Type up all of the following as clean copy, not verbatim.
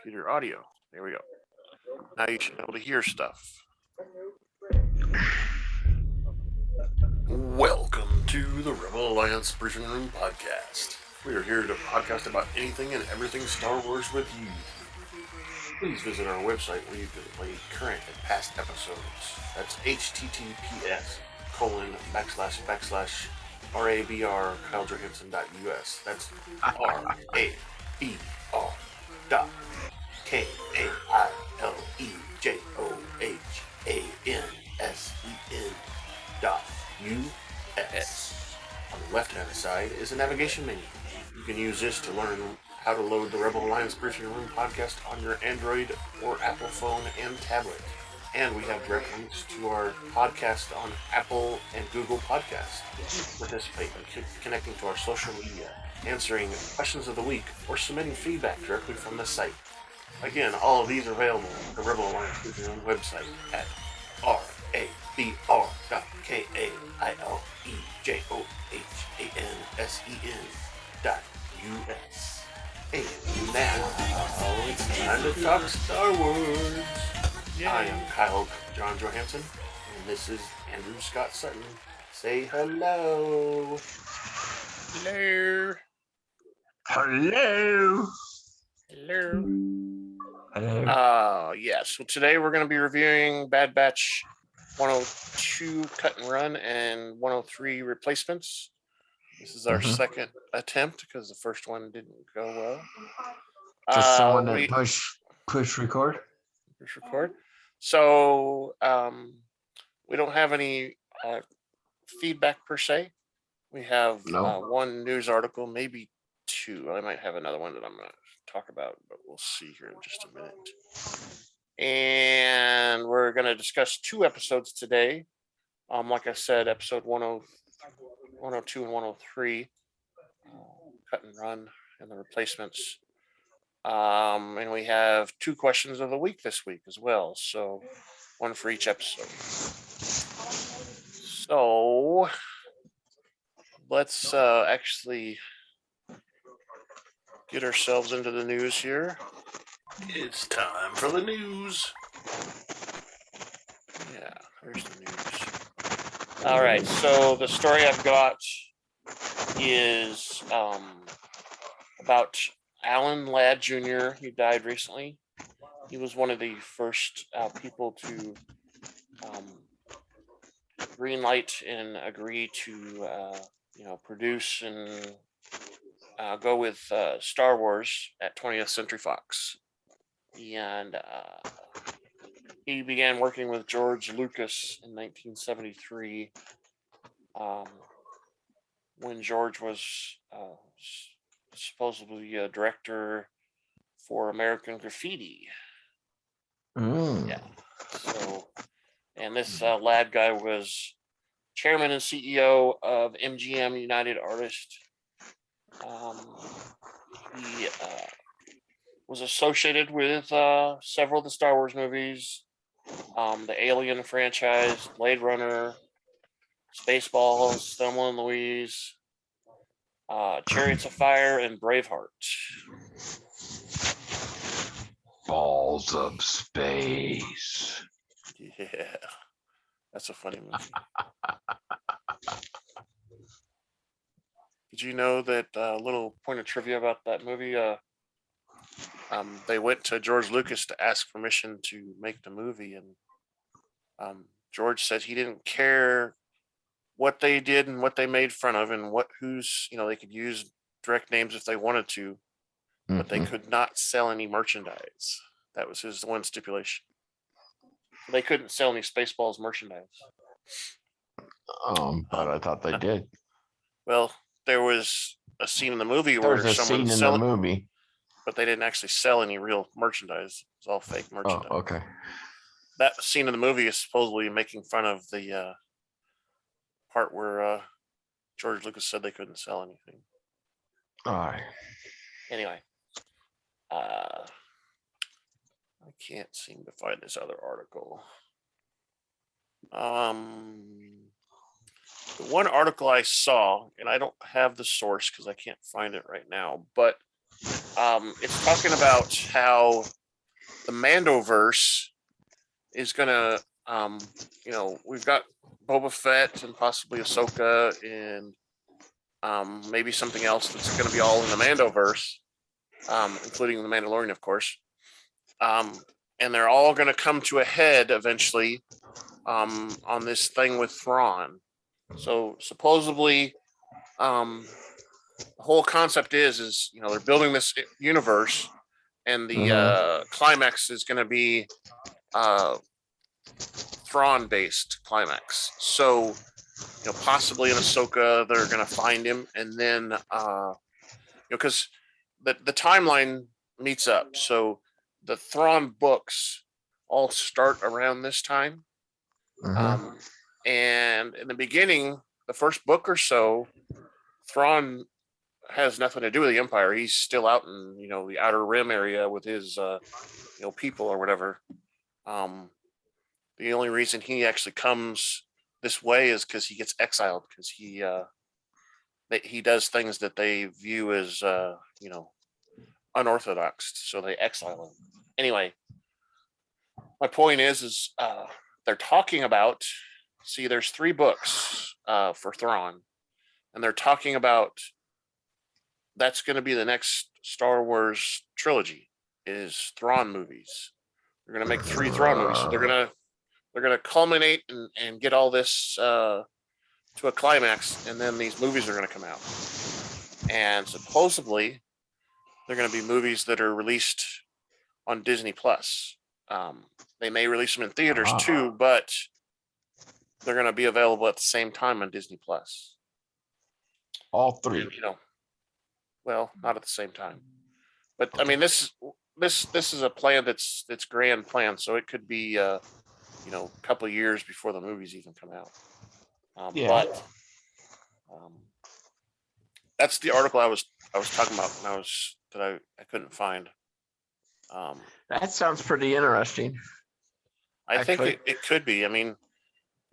computer audio. There we go. Now you should be able to hear stuff. Welcome to the Rebel Alliance Briefing Room Podcast. We are here to podcast about anything and everything Star Wars with you. Please visit our website where you can play current and past episodes. That's https://RABR KyleJohansson.us. That's RABR.KyleJohansen.us. On the left-hand side is a navigation menu. You can use this to learn how to load the Rebel Alliance Briefing Room podcast on your Android or Apple phone and tablet. And we have direct links to our podcast on Apple and Google Podcasts. Participate in connecting to our social media, answering questions of the week, or submitting feedback directly from the site. Again, all of these are available at the Rebel Alliance Briefing Room website at RABR.KyleJohansen.us. And now, it's time to talk Star Wars. Yay. I am Kyle John Johansson, and this is Andrew Scott Sutton. Say hello. Hello. Hello. Hello. Hello. So today we're going to be reviewing Bad Batch 102 Cut and Run and 103 Replacements. This is our second attempt because the first one didn't go well. Just someone that push record. Push record. So we don't have any feedback per se. We have one news article, maybe two. I might have another one that I'm going to talk about, but we'll see here in just a minute. And we're going to discuss two episodes today. Like I said, episode 102 and 103, Cut and Run and the Replacements. And we have two questions of the week this week as well. So one for each episode. So let's actually get ourselves into the news here. It's time for the news. Yeah, there's the news. All right, so the story I've got is about Alan Ladd Jr. He died recently. He was one of the first people to greenlight and agree to produce and go with Star Wars at 20th Century Fox. And he began working with George Lucas in 1973 when George was supposedly a director for American Graffiti. Yeah. So, and this Ladd guy was chairman and CEO of MGM United Artists. He was associated with several of the Star Wars movies, the Alien franchise, Blade Runner, Spaceballs, Thelma and Louise, Chariots of Fire, and Braveheart. Balls of Space. Yeah, that's a funny movie. Did you know that little point of trivia about that movie? They went to George Lucas to ask permission to make the movie, and George said he didn't care what they did and what they made fun of, and they could use direct names if they wanted to, but they could not sell any merchandise. That was his one stipulation. They couldn't sell any Spaceballs merchandise. But I thought they did. Well, there was a scene in the movie where someone sold the movie, but they didn't actually sell any real merchandise. It was all fake merchandise. Oh, okay. That scene in the movie is supposedly making fun of the part where George Lucas said they couldn't sell anything. All right. Anyway, I can't seem to find this other article. The one article I saw, and I don't have the source because I can't find it right now, but it's talking about how the Mandoverse is gonna, we've got Boba Fett and possibly Ahsoka and maybe something else that's going to be all in the Mandoverse, including the Mandalorian, of course. And they're all going to come to a head eventually on this thing with Thrawn. So supposedly, the whole concept is they're building this universe, and the climax is going to be Thrawn based climax. So possibly in Ahsoka they're going to find him, and then because the timeline meets up. So the Thrawn books all start around this time. And in the beginning, the first book or so, Thrawn has nothing to do with the Empire. He's still out in the Outer Rim area with his people or whatever. The only reason he actually comes this way is because he gets exiled, because he does things that they view as unorthodox, so they exile him. Anyway, my point is they're talking about. See, there's 3 books for Thrawn, and they're talking about that's going to be the next Star Wars trilogy is Thrawn movies. They're going to make 3 Thrawn movies, so they're going to culminate and get all this to a climax, and then these movies are going to come out. And supposedly, they're going to be movies that are released on Disney Plus. They may release them in theaters too, but they're going to be available at the same time on Disney Plus. All 3. And, well, not at the same time, but I mean, this is a plan that's grand plan, so it could be a couple of years before the movies even come out. But that's the article I was talking about when I couldn't find. That sounds pretty interesting. I think it could be. I mean,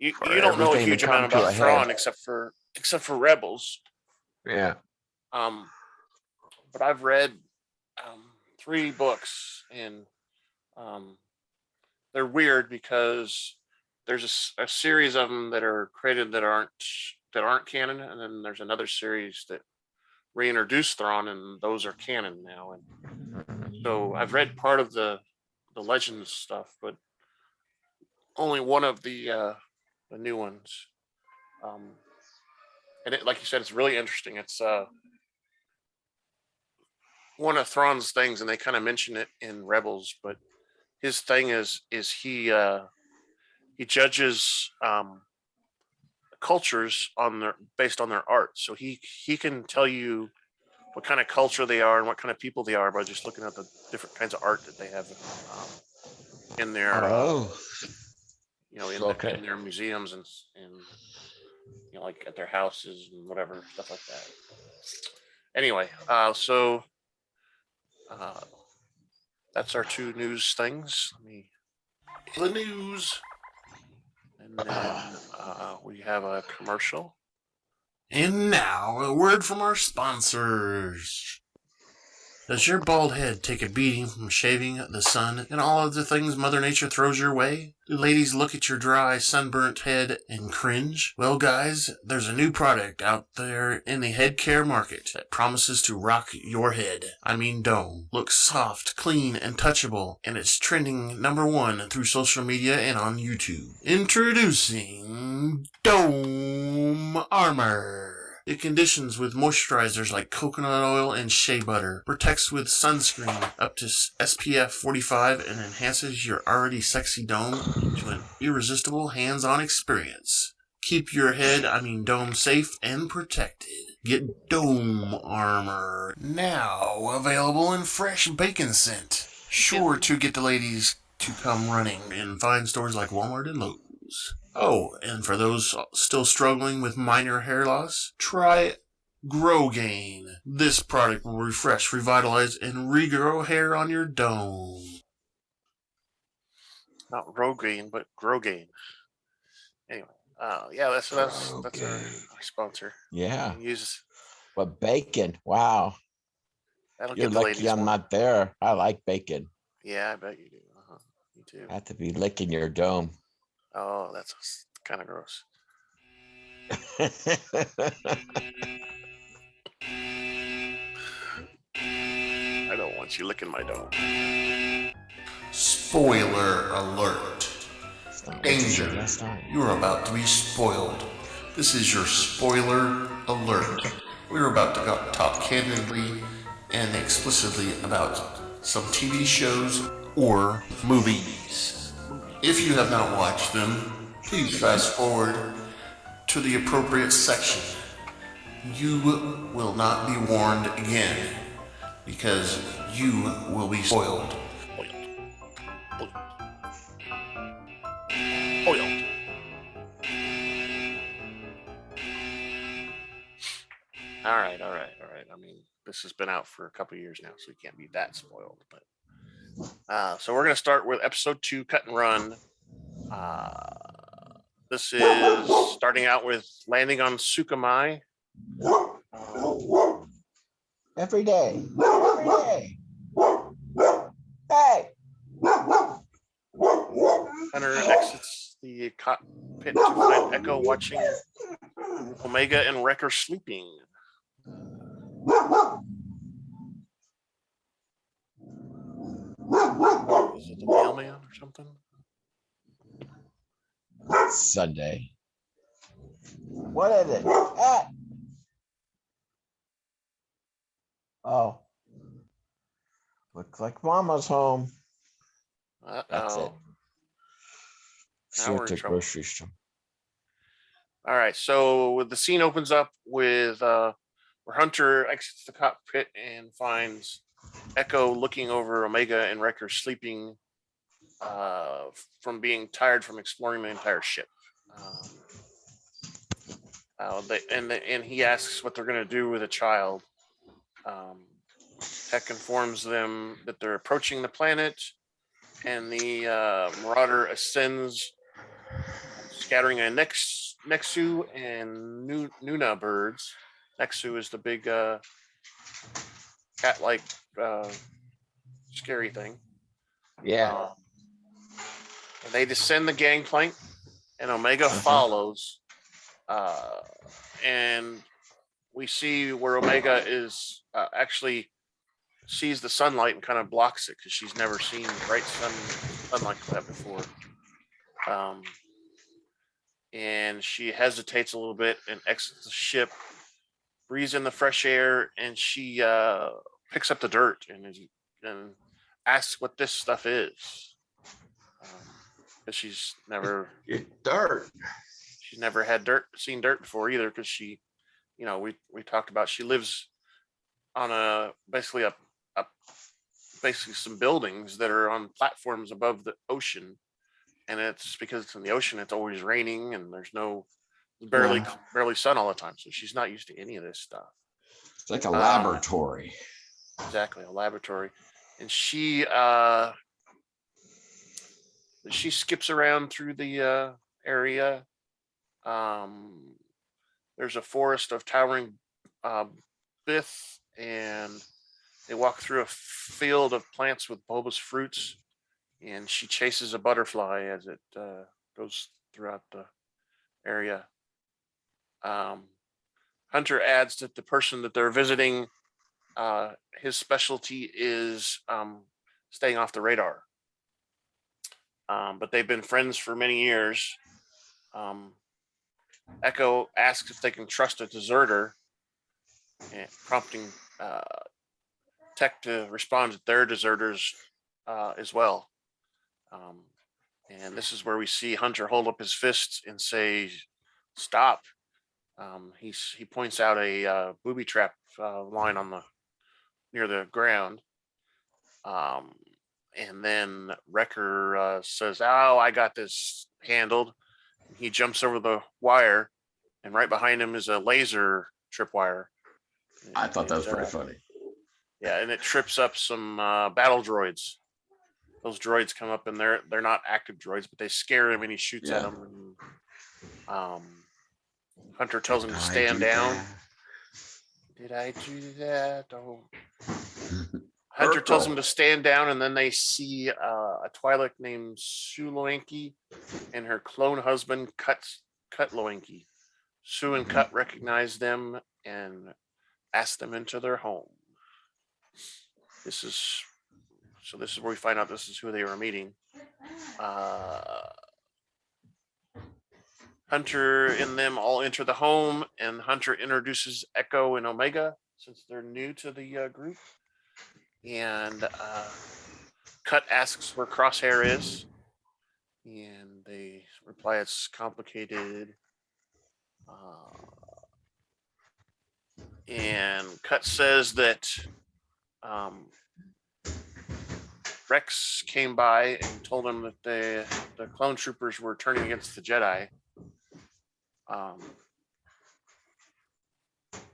you don't know a huge amount about Thrawn except for Rebels. Yeah. But I've read 3 books, and they're weird because there's a series of them that are created that aren't canon, and then there's another series that reintroduce Thrawn, and those are canon now. And so I've read part of the Legends stuff, but only one of the new ones. And it, like you said, it's really interesting. It's one of Thrawn's things, and they kind of mention it in Rebels, but his thing is he judges cultures based on their art. So he can tell you what kind of culture they are and what kind of people they are by just looking at the different kinds of art that they have in their in their museums and like at their houses and whatever, stuff like that. Anyway, so that's our 2 news things. The news. And then we have a commercial. And now, a word from our sponsors. Does your bald head take a beating from shaving, the sun, and all of the things Mother Nature throws your way? Do ladies look at your dry, sunburnt head and cringe? Well, guys, there's a new product out there in the head care market that promises to rock your head. I mean dome. Looks soft, clean, and touchable, and it's trending #1 through social media and on YouTube. Introducing Dome Armor. It conditions with moisturizers like coconut oil and shea butter, protects with sunscreen up to SPF 45, and enhances your already sexy dome into an irresistible hands-on experience. Keep your dome safe and protected. Get Dome Armor, now available in fresh bacon scent. Sure to get the ladies to come running in fine stores like Walmart and Lowe's. Oh, and for those still struggling with minor hair loss, try Growgain. This product will refresh, revitalize, and regrow hair on your dome. Not Rogaine, but Growgain. Anyway, that's our sponsor. Yeah. Use But bacon, wow. That'll You're get the lucky ladies. I'm not there. I like bacon. Yeah, I bet you do. Me too. I have to be licking your dome. Oh, that's kind of gross. I don't want you licking my dome. Spoiler alert. Danger. You're about to be spoiled. This is your spoiler alert. We're about to talk candidly and explicitly about some TV shows or movies. If you have not watched them, please fast forward to the appropriate section. You will not be warned again because you will be spoiled. Spoiled. All right. I mean, this has been out for a couple of years now, so we can't be that spoiled. But so we're gonna start with episode 2, Cut and Run. This is starting out with landing on Saleucami. Every day. Hey. Hunter exits the cockpit to find Echo watching Omega and Wrecker sleeping. Is it the mailman or something? Sunday. What is it? Ah. Oh. Looks like Mama's home. That's it. Now we're in the trouble. grocery store. All right, so the scene opens up with where Hunter exits the cockpit and finds Echo looking over Omega and Wrecker sleeping from being tired from exploring the entire ship. And he asks what they're going to do with a child. Tech informs them that they're approaching the planet, and the Marauder ascends, scattering a nexu and Nuna birds. Nexu is the big cat-like scary thing. Yeah. And they descend the gangplank, and Omega follows. And we see where Omega is actually sees the sunlight and kind of blocks it because she's never seen bright sunlight like that before. And she hesitates a little bit and exits the ship, breathes in the fresh air, and she picks up the dirt and asks what this stuff is. Because she's never She's never had seen dirt before either. Because she, we talked about she lives on basically some buildings that are on platforms above the ocean. And it's because it's in the ocean, it's always raining and there's barely sun all the time. So she's not used to any of this stuff. It's like a laboratory. Exactly, a laboratory. And she skips around through the area. There's a forest of towering bith, and they walk through a field of plants with bulbous fruits. And she chases a butterfly as it goes throughout the area. Hunter adds that the person that they're visiting, his specialty is staying off the radar. But they've been friends for many years. Echo asks if they can trust a deserter, prompting Tech to respond that they're deserters as well. And this is where we see Hunter hold up his fist and say, "Stop." He points out a booby trap line near the ground. And then Wrecker says, "Oh, I got this handled." He jumps over the wire, and right behind him is a laser tripwire. I thought that was pretty funny. Yeah, and it trips up some battle droids. Those droids come up, and they're not active droids, but they scare him, and he shoots at them. And, Hunter tells him to stand down. Did I do that? Oh. Hunter tells him to stand down, and then they see a Twi'lek named Saleucami and her clone husband, Cut Loenki. Sue and Cut recognize them and ask them into their home. This is where we find out this is who they were meeting. Hunter and them all enter the home, and Hunter introduces Echo and Omega since they're new to the group. And Cut asks where Crosshair is, and they reply it's complicated. And Cut says that Rex came by and told him that the clone troopers were turning against the Jedi.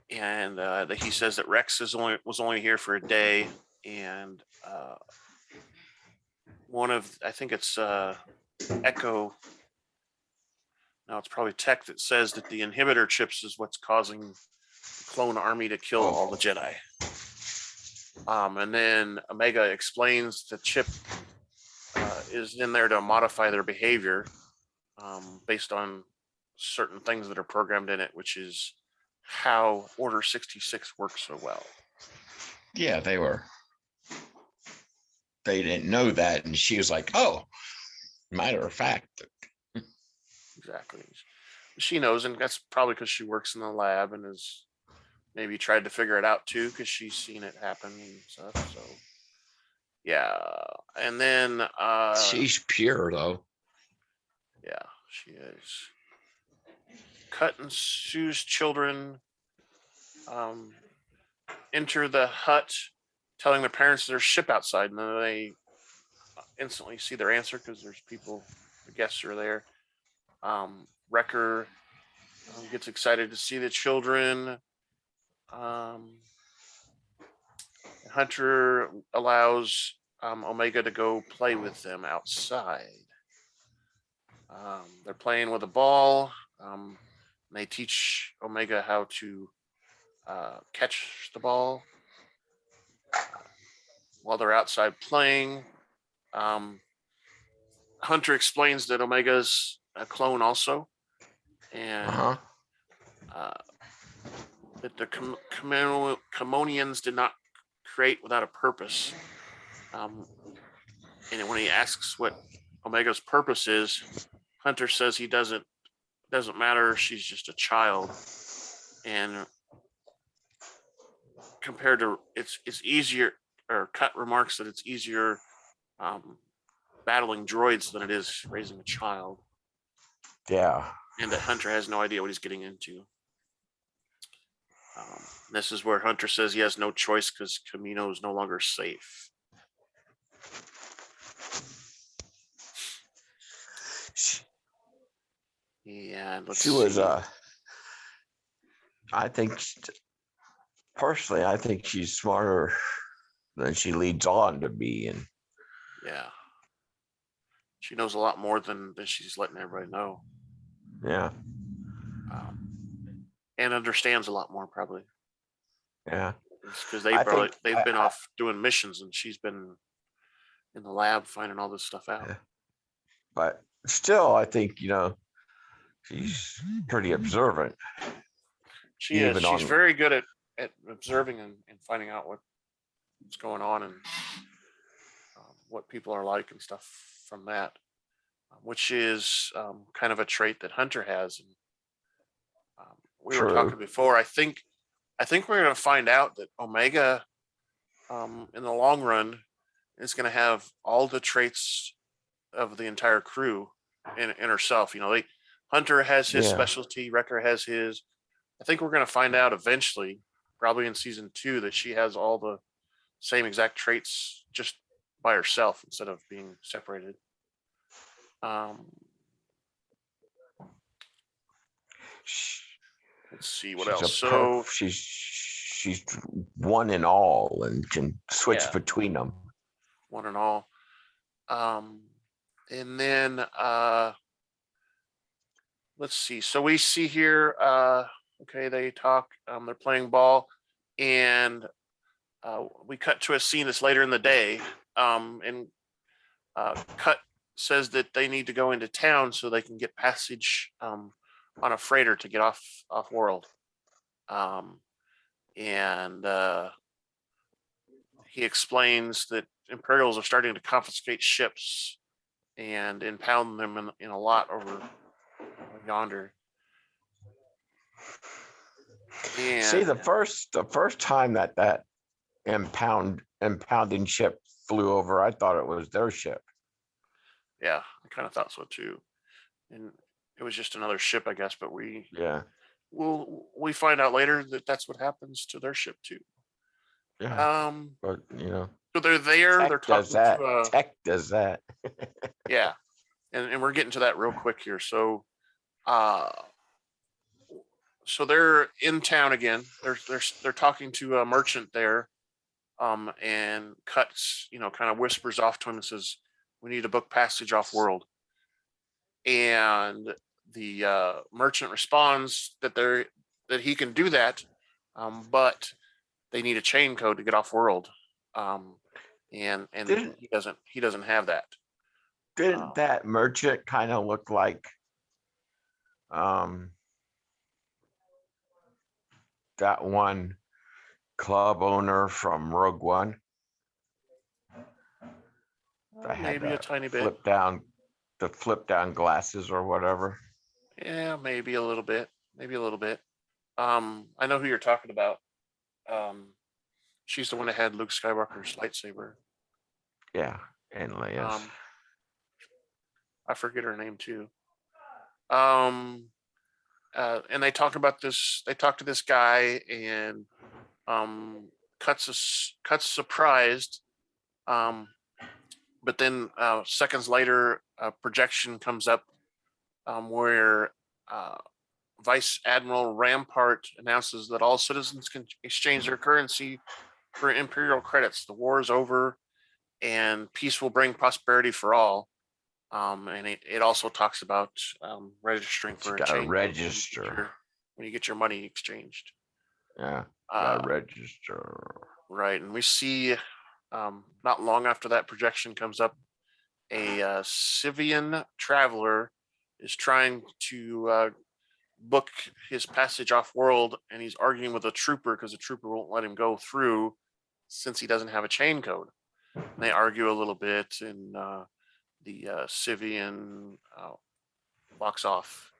And that he says that Rex was only here for a day, and I think it's Echo. No, it's probably Tech that says that the inhibitor chips is what's causing the clone army to kill all the Jedi. And then Omega explains the chip is in there to modify their behavior based on certain things that are programmed in it, which is how Order 66 works so well. Yeah, they didn't know that, and she was like, oh, matter of fact. Exactly. She knows, and that's probably because she works in the lab and has maybe tried to figure it out too, because she's seen it happen and stuff. So yeah. And then she's pure though. Yeah, she is. Cut and Sue's children enter the hut, telling their parents there's ship outside, and then they instantly see their answer because there's people, the guests are there. Wrecker gets excited to see the children. Hunter allows Omega to go play with them outside. They're playing with a ball. They teach Omega how to catch the ball while they're outside playing. Hunter explains that Omega's a clone also, and that the Kamonians did not create without a purpose. And when he asks what Omega's purpose is, Hunter says he doesn't matter. She's just a child, and compared to it's easier. Or Cut remarks that it's easier battling droids than it is raising a child. Yeah. And that Hunter has no idea what he's getting into. This is where Hunter says he has no choice because Kamino is no longer safe. Yeah, she was. I think, personally, I think she's smarter than she leads on to be, and yeah, she knows a lot more than she's letting everybody know. Yeah. And understands a lot more probably. Yeah. Because they've been off doing missions, and she's been in the lab finding all this stuff out. Yeah. But still, I think, she's pretty observant. She is. She's very good at observing and finding out what's going on and what people are like and stuff from that, which is kind of a trait that Hunter has. And we were talking before. I think we're going to find out that Omega, in the long run, is going to have all the traits of the entire crew in herself. Hunter has his specialty, Wrecker has his. I think we're going to find out eventually, probably in season 2, that she has all the same exact traits just by herself instead of being separated. Let's see what else. So she's one in all and can switch between them. One and all. And then let's see. So we see here. Okay, they talk. They're playing ball. and we cut to a scene that's later in the day, and Cut says that they need to go into town so they can get passage on a freighter to get off world. And he explains that Imperials are starting to confiscate ships and impound them in a lot over yonder. And See, the first time that impounding ship flew over, I thought it was their ship. yeah, I kind of thought so too. And it was just another ship, I guess. But we find out later that that's what happens to their ship too. Yeah. But so they're there. Tech they're talking does that. to Tech does that. yeah, and we're getting to that real quick here. So they're in town again. They're talking to a merchant there, and Cuts, kind of whispers off to him and says, "We need to book passage off world." And the merchant responds that he can do that, but they need a chain code to get off world, and he doesn't have that. Didn't that merchant kind of look like that one club owner from Rogue One? Maybe a tiny bit. Flip down glasses or whatever. Yeah, maybe a little bit. I know who you're talking about. She's the one that had Luke Skywalker's lightsaber. Yeah, and Leia's. I forget her name too. And they talk about this. They talk to this guy, and Cuts surprised. But then seconds later, a projection comes up where Vice Admiral Rampart announces that all citizens can exchange their currency for Imperial credits. The war is over, and peace will bring prosperity for all. And it also talks about registering for a chain register when you get your money exchanged. Yeah, register. Right, and we see not long after that projection comes up, a Civian traveler is trying to book his passage off world, and he's arguing with a trooper because the trooper won't let him go through since he doesn't have a chain code. And they argue a little bit, and the Civian walks off.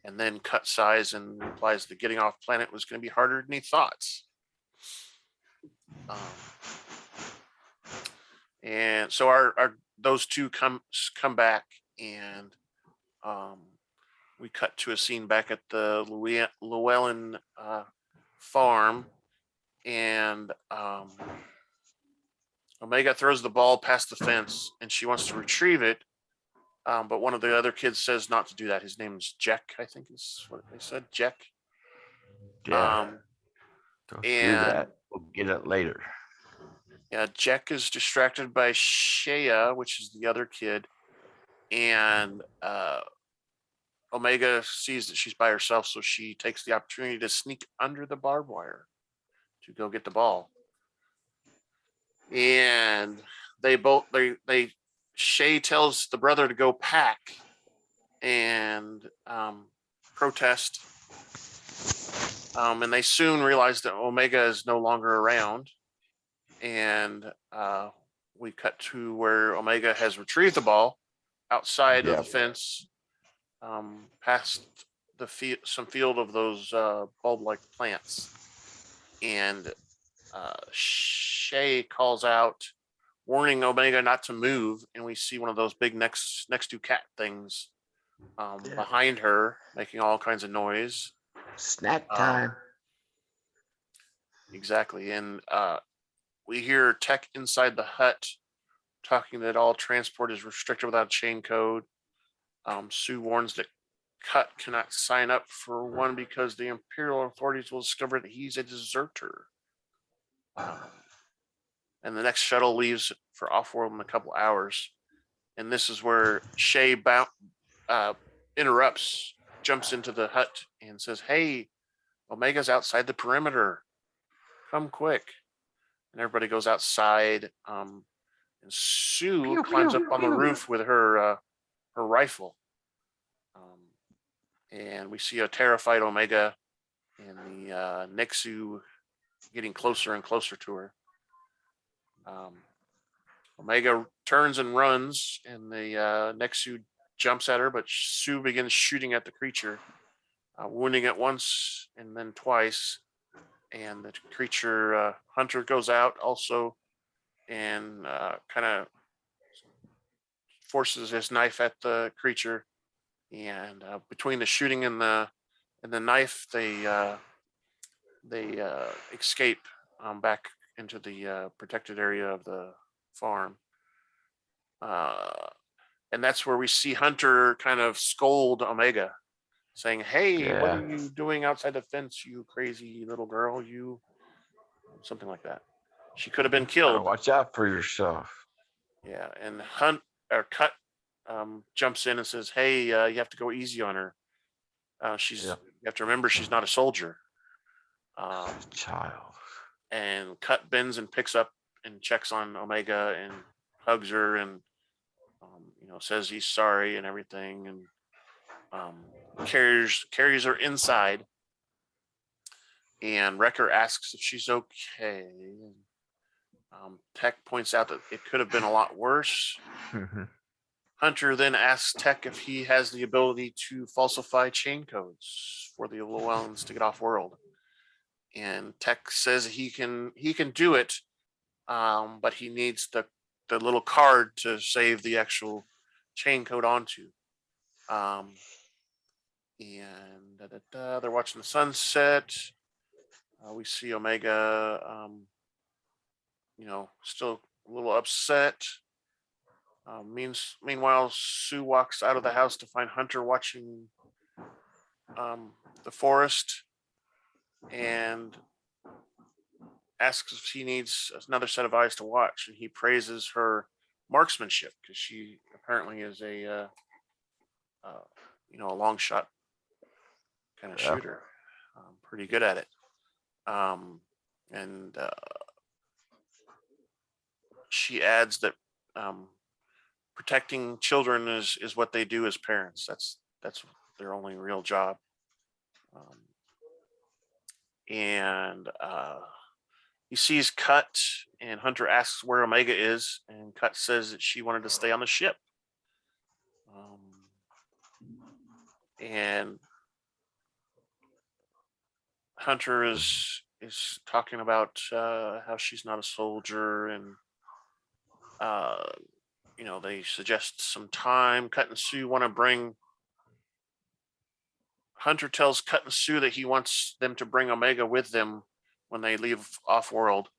And then Cut sighs and implies that getting off planet was going to be harder than he thought. And so our those two come back, and we cut to a scene back at the Llewellyn farm, and Omega throws the ball past the fence, and she wants to retrieve it, but one of the other kids says not to do that. His name's Jack, I think is what they said. Jack. Yeah. Don't do that. We'll get it later. Yeah, Jack is distracted by Shea, which is the other kid, and Omega sees that she's by herself, so she takes the opportunity to sneak under the barbed wire to go get the ball. And Shea tells the brother to go pack and protest. And they soon realize that Omega is no longer around. And we cut to where Omega has retrieved the ball outside of the fence, past some field of those bulb-like plants. And Shea calls out, warning Omega not to move, and we see one of those big next to cat things behind her, making all kinds of noise. Snack time. Exactly, and we hear Tech inside the hut talking that all transport is restricted without a chain code. Sue warns that Cut cannot sign up for one because the Imperial authorities will discover that he's a deserter. And the next shuttle leaves for off-world in a couple hours. And this is where Shea interrupts jumps into the hut and says, "Hey, Omega's outside the perimeter. Come quick!" And everybody goes outside. And Sue Pew, climbs pew, up on the pew. roof with her rifle. And we see a terrified Omega and the nexu getting closer and closer to her. Omega turns and runs, and the nexu jumps at her, but Sue begins shooting at the creature, wounding it once and then twice. And the creature, Hunter, goes out also and kind of forces his knife at the creature. And between the shooting and the knife, they escape back into the protected area of the farm. And that's where we see Hunter kind of scold Omega, saying, "Hey, what are you doing outside the fence, you crazy little girl? You," something like that. She could have been Better killed. watch out for yourself. Yeah, and Cut jumps in and says, "Hey, you have to go easy on her. You have to remember she's not a soldier." Child. And Cut bends and picks up and checks on Omega and hugs her and says he's sorry and everything, and carries her inside. And Wrecker asks if she's okay. Tech points out that it could have been a lot worse. Hunter then asks Tech if he has the ability to falsify chain codes for the Lawquanes to get off world. And Tech says he can do it, but he needs the little card to save the actual chain code onto. And they're watching the sunset. We see Omega, still a little upset. Meanwhile, Sue walks out of the house to find Hunter watching the forest and asks if she needs another set of eyes to watch. And he praises her marksmanship because she apparently is a long shot kind of shooter, pretty good at it. And she adds that protecting children is what they do as parents. That's their only real job. And he sees Cut, and Hunter asks where Omega is, and Cut says that she wanted to stay on the ship. And Hunter is talking about how she's not a soldier, and they suggest some time. Cut and Sue want to bring. Hunter tells Cut and Sue that he wants them to bring Omega with them when they leave off world.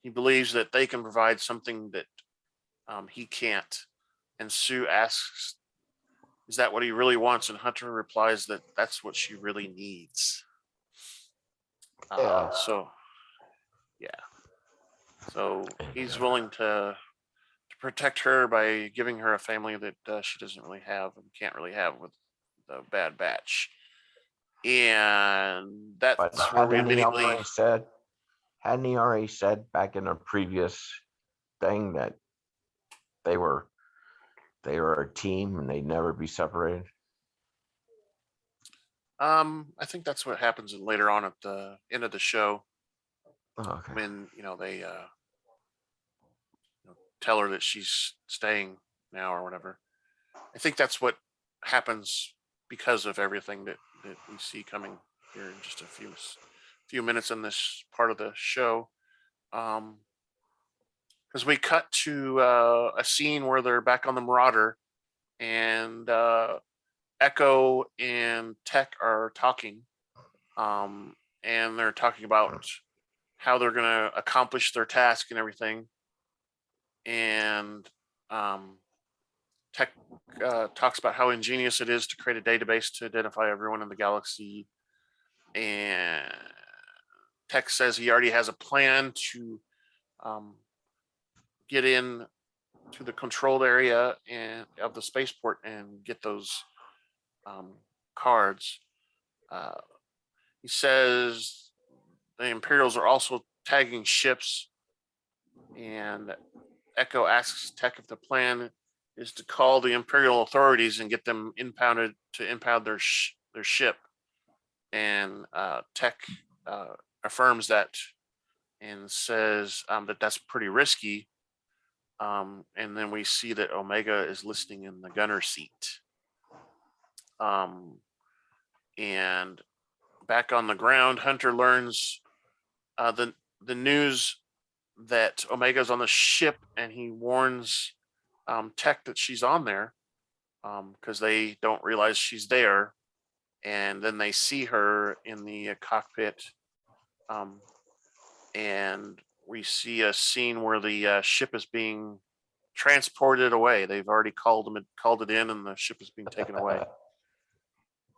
He believes that they can provide something that he can't. And Sue asks, "Is that what he really wants?" And Hunter replies that that's what she really needs. So he's willing to protect her by giving her a family that she doesn't really have and can't really have with the Bad Batch. And that's where we immediately hadn't he already said back in a previous thing that they were a team and they'd never be separated? I think that's what happens later on at the end of the show. Okay. When they tell her that she's staying now or whatever. I think that's what happens because of everything that we see coming here in just a few minutes in this part of the show. Because we cut to a scene where they're back on the Marauder, and Echo and Tech are talking, and they're talking about how they're going to accomplish their task and everything. And Tech talks about how ingenious it is to create a database to identify everyone in the galaxy. And Tech says he already has a plan to get in to the controlled area of the spaceport and get those cards. He says the Imperials are also tagging ships, and Echo asks Tech if the plan is to call the Imperial authorities and get them impound their ship. And Tech affirms that and says that that's pretty risky. And then we see that Omega is listening in the gunner seat. And back on the ground, Hunter learns the news that Omega's on the ship, and he warns Tech that she's on there because they don't realize she's there. And then they see her in the cockpit, and we see a scene where the ship is being transported away. They've already called it in, and the ship is being taken away.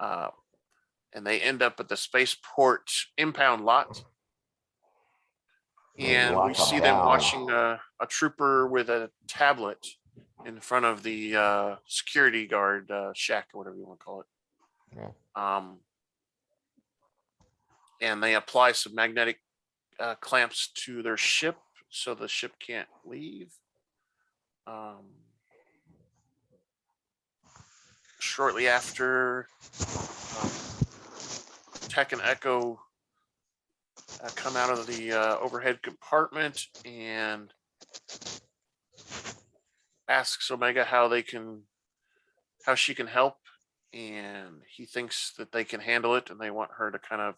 And they end up at the spaceport impound lot. And we see them watching a trooper with a tablet in front of the security guard shack, or whatever you want to call it. Yeah. And they apply some magnetic clamps to their ship so the ship can't leave. Shortly after, Tech and Echo come out of the overhead compartment and asks Omega how she can help, and he thinks that they can handle it, and they want her to kind of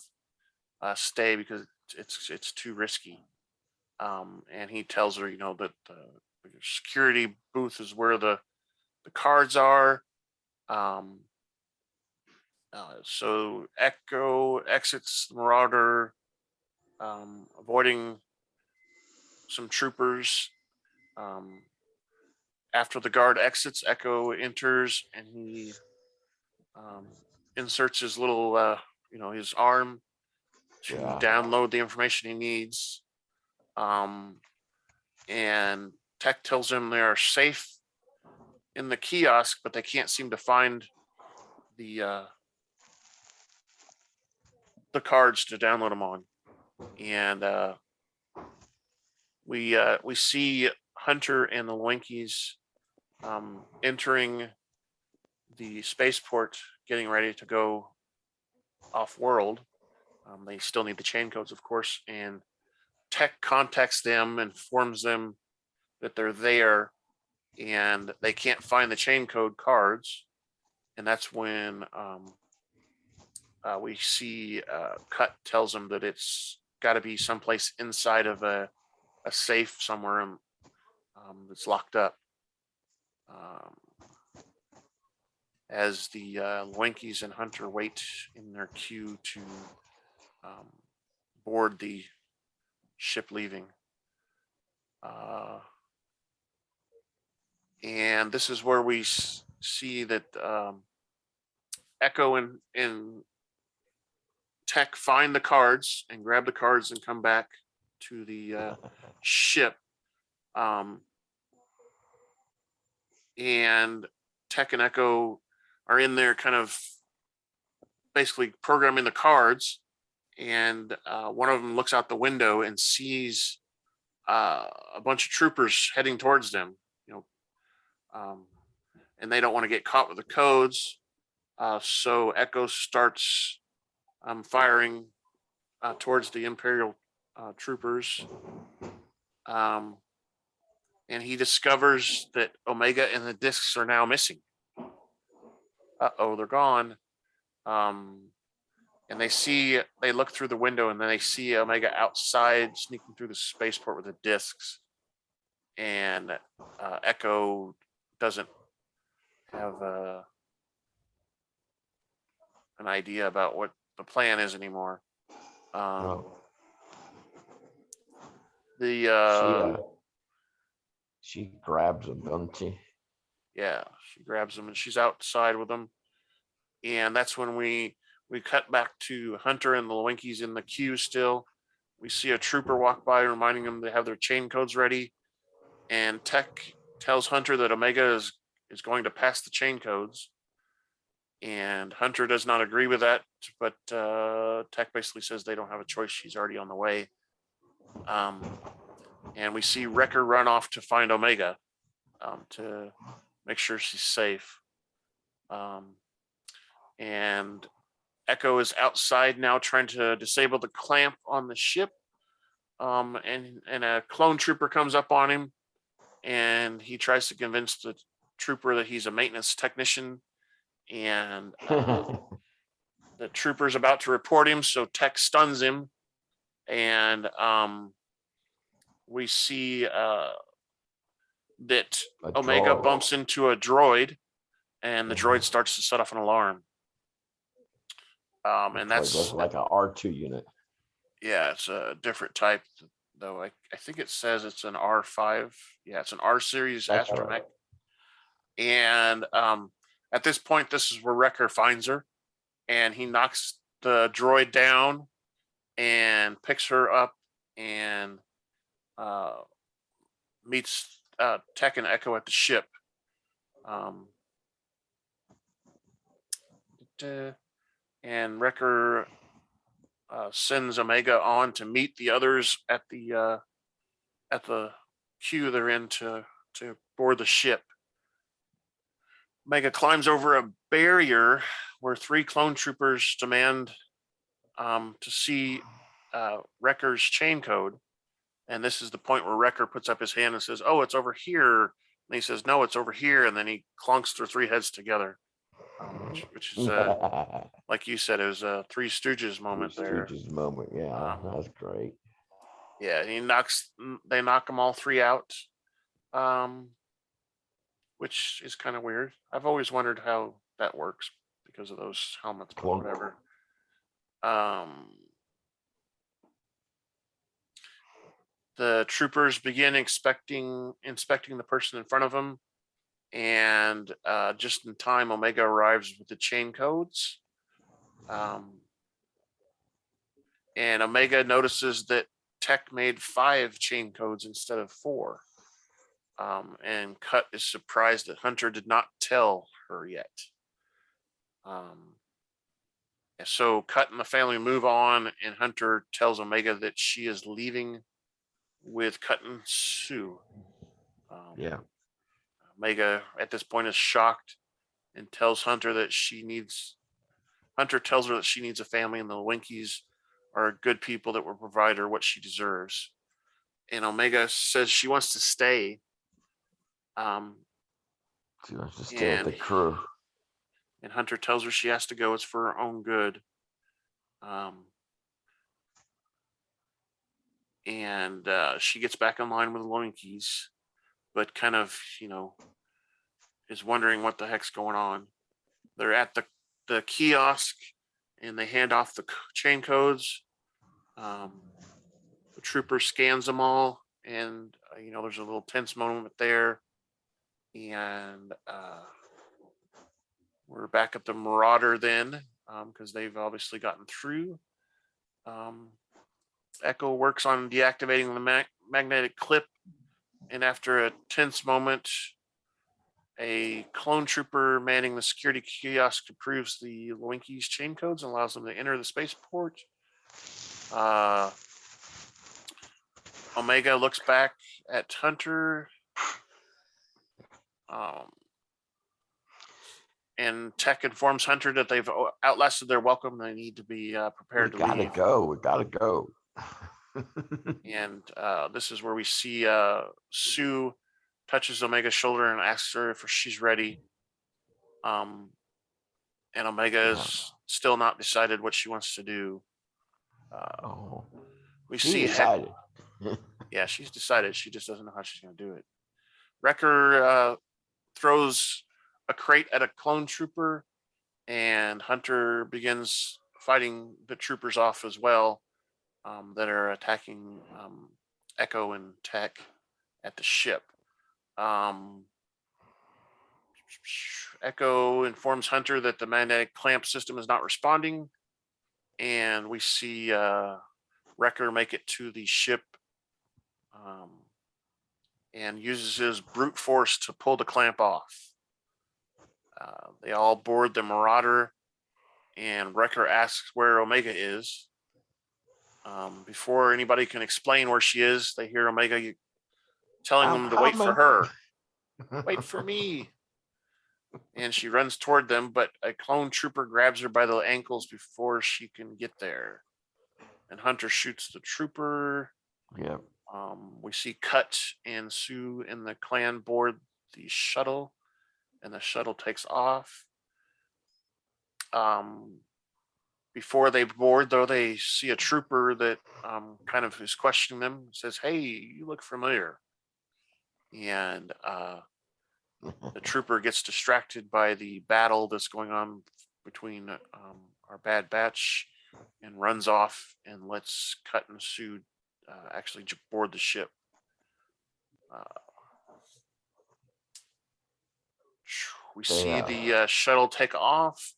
stay because it's too risky. And he tells her, that the security booth is where the cards are. So Echo exits the Marauder, avoiding some troopers. After the guard exits, Echo enters, and he inserts his little, his arm to download the information he needs. And Tech tells him they are safe in the kiosk, but they can't seem to find the cards to download them on. And we see Hunter and the Lawquanes entering the spaceport, getting ready to go off world. They still need the chain codes, of course, and Tech contacts them and informs them that they're there, and they can't find the chain code cards. And that's when we see Cut tells them that it's got to be someplace inside of a safe somewhere that's locked up. As the Lawquanes and Hunter wait in their queue to board the ship leaving. And this is where we see that Echo and Tech find the cards and grab the cards and come back to the ship. And Tech and Echo are in there kind of basically programming the cards. And one of them looks out the window and sees a bunch of troopers heading towards them, and they don't want to get caught with the codes. So Echo starts firing towards the Imperial troopers. And he discovers that Omega and the discs are now missing. They're gone. And they look through the window, and then they see Omega outside sneaking through the spaceport with the discs. And Echo doesn't have an idea about what the plan is anymore. She grabs him, doesn't she? Yeah, she grabs him, and she's outside with him. And that's when we cut back to Hunter and the Lawquanes in the queue still. We see a trooper walk by, reminding them they have their chain codes ready. And Tech tells Hunter that Omega is going to pass the chain codes. And Hunter does not agree with that, but Tech basically says they don't have a choice. She's already on the way. And we see Wrecker run off to find Omega to make sure she's safe. And Echo is outside now trying to disable the clamp on the ship. And a clone trooper comes up on him, and he tries to convince the trooper that he's a maintenance technician. And the trooper's about to report him, so Tech stuns him. And we see that Omega bumps into a droid, and the droid starts to set off an alarm. And that's like an R2 unit. Yeah, it's a different type, though. I think it says it's an R5. Yeah, it's an R series astromech. And at this point, this is where Wrecker finds her, and he knocks the droid down and picks her up and meets Tech and Echo at the ship. And Wrecker sends Omega on to meet the others at the queue they're in to board the ship. Omega climbs over a barrier where 3 clone troopers demand to see Wrecker's chain code. And this is the point where Wrecker puts up his hand and says, "Oh, it's over here." And he says, "No, it's over here." And then he clunks their 3 heads together, which is, like you said, it was a Three Stooges moment there. Stooges moment, yeah, that was great. Yeah, they knock them all 3 out, which is kind of weird. I've always wondered how that works because of those helmets, but whatever. The troopers begin inspecting the person in front of them, and just in time, Omega arrives with the chain codes. And Omega notices that Tech made 5 chain codes instead of 4. And Cut is surprised that Hunter did not tell her yet. So Cut and the family move on, and Hunter tells Omega that she is leaving with Cut and Sue. Omega at this point is shocked and tells Hunter that Hunter tells her that she needs a family, and the Winkies are good people that will provide her what she deserves. And Omega says she wants to stay. She wants to stay with the crew. And Hunter tells her she has to go. It's for her own good. And she gets back in line with the Winkies, but kind of, is wondering what the heck's going on. They're at the kiosk, and they hand off the chain codes. The trooper scans them all, and there's a little tense moment there. And we're back at the Marauder then, because they've obviously gotten through. Echo works on deactivating the magnetic clip, and after a tense moment, a clone trooper manning the security kiosk approves the Winkies chain codes and allows them to enter the spaceport. Omega looks back at Hunter, and Tech informs Hunter that they've outlasted their welcome. They need to be prepared to leave. We gotta go. And this is where we see Sue touches Omega's shoulder and asks her if she's ready. And Omega is still not decided what she wants to do. We see decided. Yeah, she's decided. She just doesn't know how she's going to do it. Wrecker throws a crate at a clone trooper, and Hunter begins fighting the troopers off as well, that are attacking Echo and Tech at the ship. Echo informs Hunter that the magnetic clamp system is not responding, and we see Wrecker make it to the ship and uses his brute force to pull the clamp off. They all board the Marauder, and Wrecker asks where Omega is. Before anybody can explain where she is, they hear Omega telling them to wait for her. Wait for me. And she runs toward them, but a clone trooper grabs her by the ankles before she can get there. And Hunter shoots the trooper. Yep. We see Cut and Sue and the clan board the shuttle, and the shuttle takes off. Before they board, though, they see a trooper that kind of is questioning them. Says, "Hey, you look familiar." And the trooper gets distracted by the battle that's going on between our Bad Batch, and runs off and lets Cut and Sue actually board the ship. We see the shuttle take off,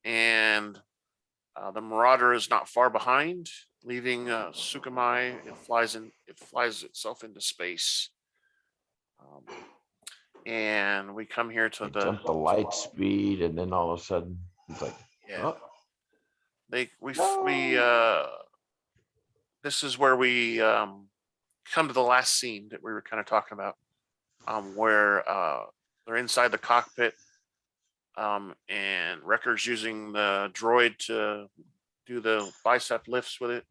and the Marauder is not far behind, leaving Sukamai. It flies itself into space. And we come here to jump the light speed, and then all of a sudden he's like, yeah. Oh. This is where we come to the last scene that we were kind of talking about, where they're inside the cockpit, and Wrecker's using the droid to do the bicep lifts with it,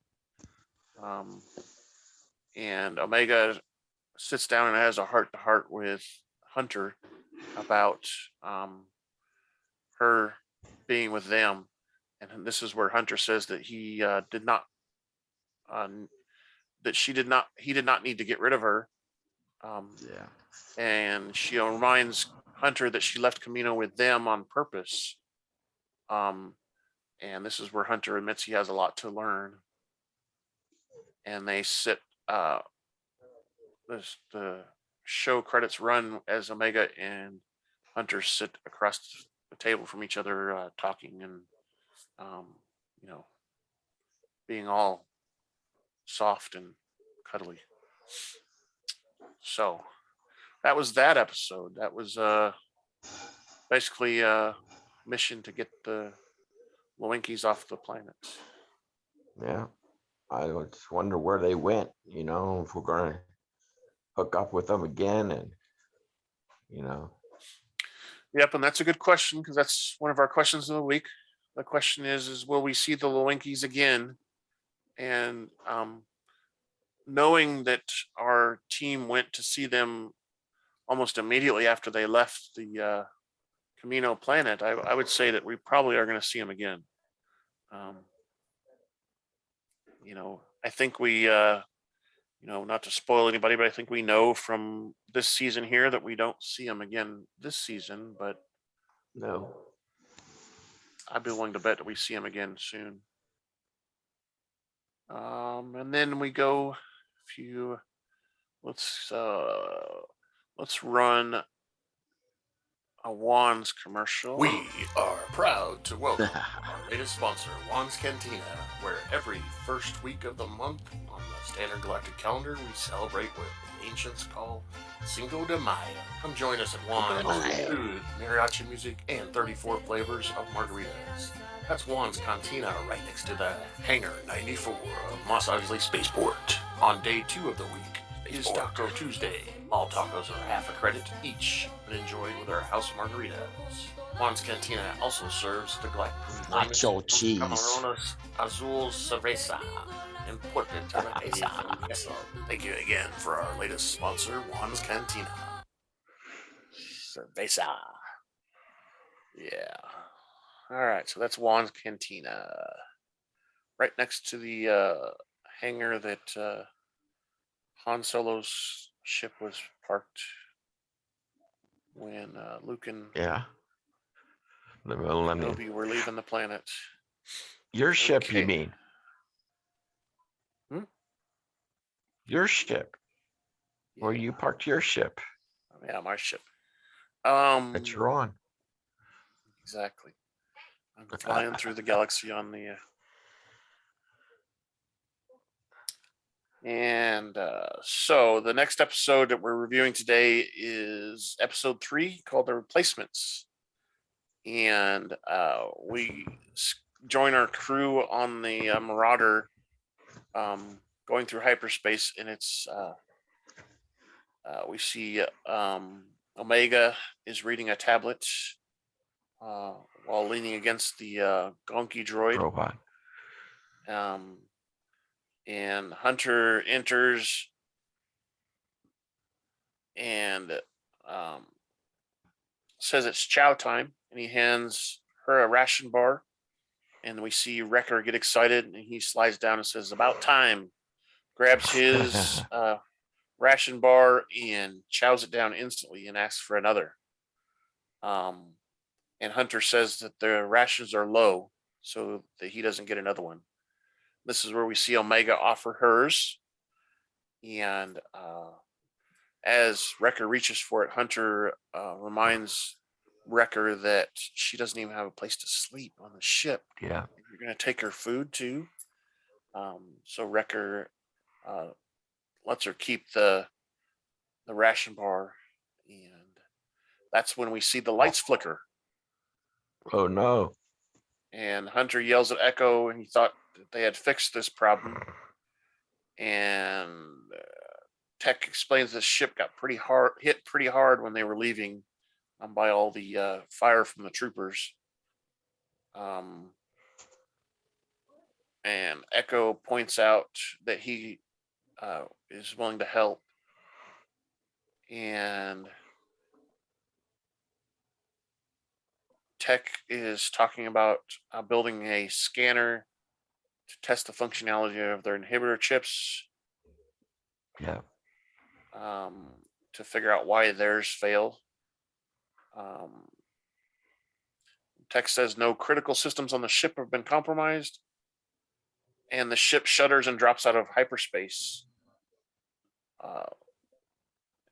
and Omega sits down and has a heart-to-heart with Hunter about her being with them. And this is where Hunter says that he did not need to get rid of her. And she reminds Hunter that she left Kamino with them on purpose. And this is where Hunter admits he has a lot to learn. And they sit. The show credits run as Omega and Hunter sit across the table from each other, talking and being all soft and cuddly. So that was that episode. That was basically a mission to get the Lawquanes off the planet. Yeah. I just wonder where they went, if we're going to hook up with them again, and Yep, and that's a good question, because that's one of our questions of the week. The question is will we see the Lawquanes again? And knowing that our team went to see them almost immediately after they left the Kamino planet, I would say that we probably are going to see them again. I think we, not to spoil anybody, but I think we know from this season here that we don't see them again this season, but no, I'd be willing to bet that we see them again soon. And then we go let's run a Wands commercial. We are proud to welcome our latest sponsor, Juan's Cantina, where every first week of the month on the standard galactic calendar we celebrate what the ancients call Cinco de Mayo. Come join us at Juan's with food, mariachi music, and 34 flavors of margaritas. That's Juan's Cantina right next to the Hangar 94 of Mos Eisley Spaceport. On day 2 of the week is Taco Tuesday. All tacos are half a credit each and enjoyed with our house margaritas. Juan's Cantina also serves the galactic nacho cheese. Camarones Azul Cerveza, imported directly from Queso. Thank you again for our latest sponsor, Juan's Cantina. Cerveza. Yeah. All right, so that's Juan's Cantina. Right next to the hangar that Han Solo's ship was parked when Luke and Kenobi were leaving the planet. Your ship, you mean? Your ship. Where you parked your ship. Yeah, my ship. That you're on. Exactly. I'm flying through the galaxy on the... And so the next episode that we're reviewing today is episode 3, called The Replacements. and we join our crew on the Marauder, going through hyperspace, and it's we see Omega is reading a tablet while leaning against the Gonki droid. Robot. And Hunter enters and says it's chow time, and he hands her a ration bar. And we see Wrecker get excited, and he slides down and says, "About time." Grabs his ration bar and chows it down instantly and asks for another. And Hunter says that the rations are low, so that he doesn't get another one. This is where we see Omega offer hers. And as Wrecker reaches for it, Hunter reminds Wrecker that she doesn't even have a place to sleep on the ship. Yeah. You're going to take her food too. So Wrecker lets her keep the ration bar, and that's when we see the lights flicker. Oh no. And Hunter yells at Echo, and he thought that they had fixed this problem. And Tech explains the ship got hit pretty hard when they were leaving by all the fire from the troopers. And Echo points out that he is willing to help. And Tech is talking about building a scanner to test the functionality of their inhibitor chips. Yeah. To figure out why theirs fail. Tech says no critical systems on the ship have been compromised, and the ship shudders and drops out of hyperspace.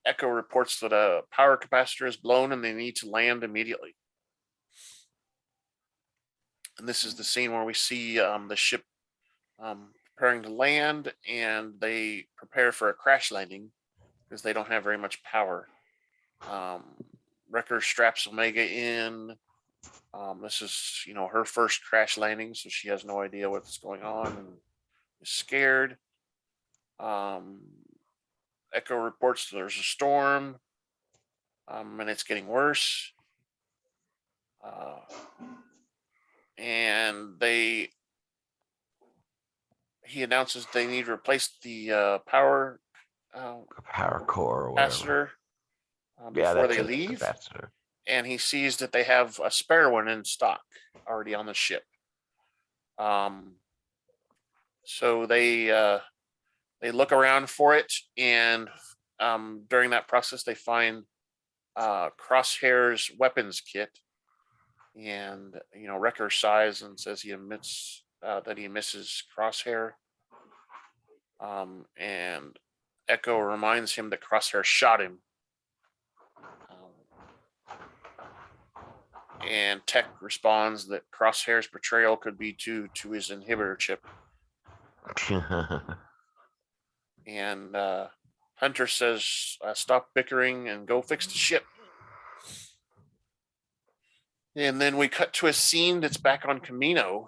Echo reports that a power capacitor is blown and they need to land immediately. And this is the scene where we see the ship preparing to land, and they prepare for a crash landing because they don't have very much power. Wrecker straps Omega in. This is, her first crash landing, so she has no idea what's going on and is scared. Echo reports that there's a storm, and it's getting worse. And he announces they need to replace the power core or whatever. Capacitor before they leave. Capacitor. And he sees that they have a spare one in stock already on the ship. So they look around for it, and during that process, they find Crosshair's weapons kit. And Wrecker sighs and says he admits that he misses Crosshair. And Echo reminds him that Crosshair shot him. And Tech responds that Crosshair's betrayal could be due to his inhibitor chip. And Hunter says, stop bickering and go fix the ship. And then we cut to a scene that's back on Kamino.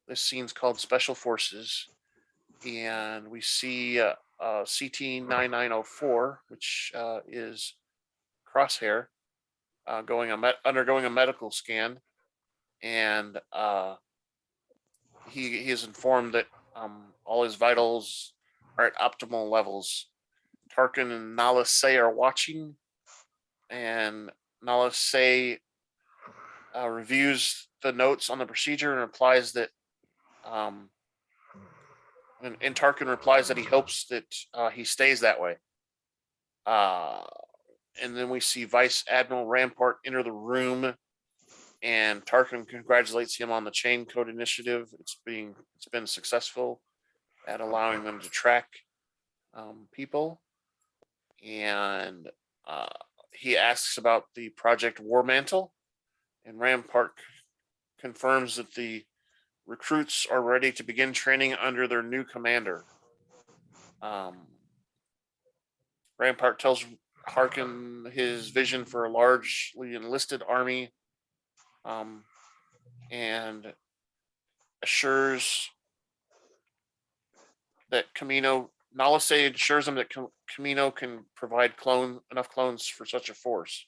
This scene's called Special Forces. And we see CT-9904, which is Crosshair, undergoing a medical scan. And he is informed that all his vitals are at optimal levels. Tarkin and Nala Se are watching, and Nala Se reviews the notes on the procedure and replies that and Tarkin replies that he hopes that he stays that way. And then we see Vice Admiral Rampart enter the room, and Tarkin congratulates him on the chain code initiative. It's been successful at allowing them to track people. And he asks about the Project War Mantle, and Rampart confirms that the recruits are ready to begin training under their new commander. Rampart tells Harkin his vision for a largely enlisted army and assures that Kamino. Nalase assures him that Kamino can provide enough clones for such a force.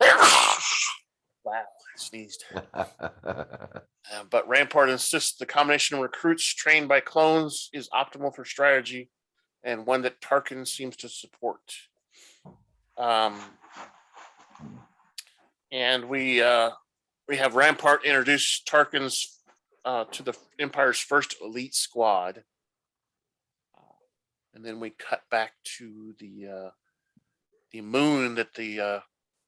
Wow, I sneezed. But Rampart insists the combination of recruits trained by clones is optimal for strategy, and one that Tarkin seems to support. And we have Rampart introduce Tarkin's to the Empire's first elite squad, and then we cut back to the moon that the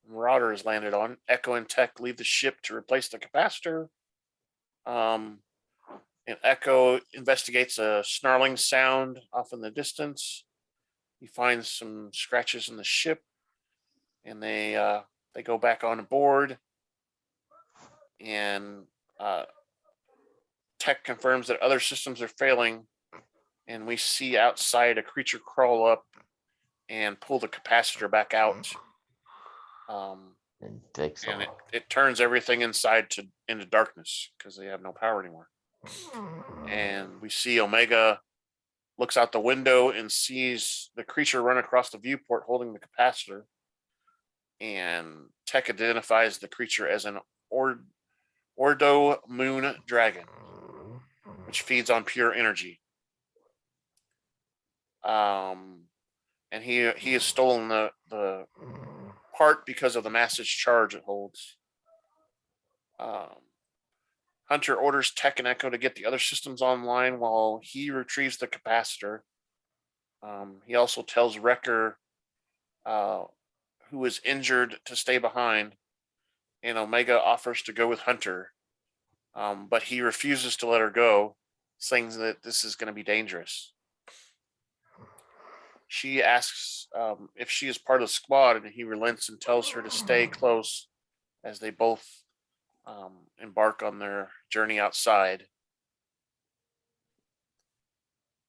Marauder has landed on. Echo and Tech leave the ship to replace the capacitor. And Echo investigates a snarling sound off in the distance. He finds some scratches in the ship, and they go back on board. And Tech confirms that other systems are failing, and we see outside a creature crawl up and pull the capacitor back out. And takes And off. it turns everything inside into darkness because they have no power anymore. And we see Omega looks out the window and sees the creature run across the viewport holding the capacitor. And Tech identifies the creature as an Ordo Moon Dragon, which feeds on pure energy. And he has stolen the part because of the massive charge it holds. Hunter orders Tech and Echo to get the other systems online while he retrieves the capacitor. He also tells Wrecker, who is injured, to stay behind, and Omega offers to go with Hunter, but he refuses to let her go, saying that this is going to be dangerous. She asks if she is part of the squad, and he relents and tells her to stay close as they both embark on their journey outside.